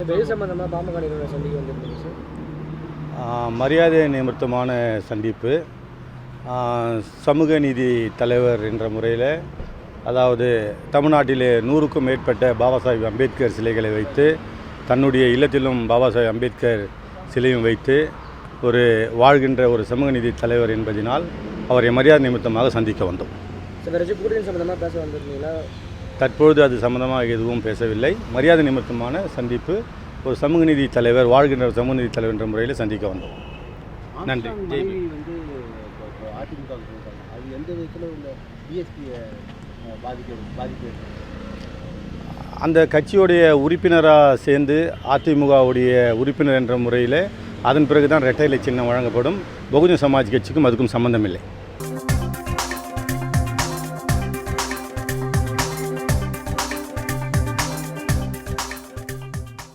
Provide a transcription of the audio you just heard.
இப்போ எது சம்பந்தமாக பாமக நிறுவனர் சந்திக்க வந்திருந்தீங்க சார்? மரியாதை நிமித்தமான சந்திப்பு. சமூக நீதி தலைவர் என்ற முறையில், அதாவது தமிழ்நாட்டிலே 100க்கும் மேற்பட்ட பாபா சாஹேப் அம்பேத்கர் சிலைகளை வைத்து, தன்னுடைய இல்லத்திலும் பாபா சாஹேப் அம்பேத்கர் சிலையும் வைத்து ஒரு வாழ்கின்ற ஒரு சமூக நீதி தலைவர் என்பதனால் அவரை மரியாதை நிமித்தமாக சந்திக்க வந்தோம். சம்பந்தமாக பேச வந்திருந்தீங்களா? தற்பொழுது அது சம்பந்தமாக எதுவும் பேசவில்லை. மரியாதை நிமித்தமான சந்திப்பு. ஒரு சமூக நீதி தலைவர், வாழ்கின்ற சமூக நீதி தலைவர் என்ற முறையில் சந்திக்க வந்தோம். நன்றி. அதிமுக அது எந்த விதத்தில் உள்ள பிஎஸ்பியை பாதிப்பு அந்த கட்சியுடைய உறுப்பினராக சேர்ந்து அதிமுகவுடைய உறுப்பினர் என்ற முறையில் அதன் பிறகு தான் இரட்டை இலை சின்னம் வழங்கப்படும். பகுஜன் சமாஜ் கட்சிக்கும் அதுக்கும் சம்பந்தம் இல்லை.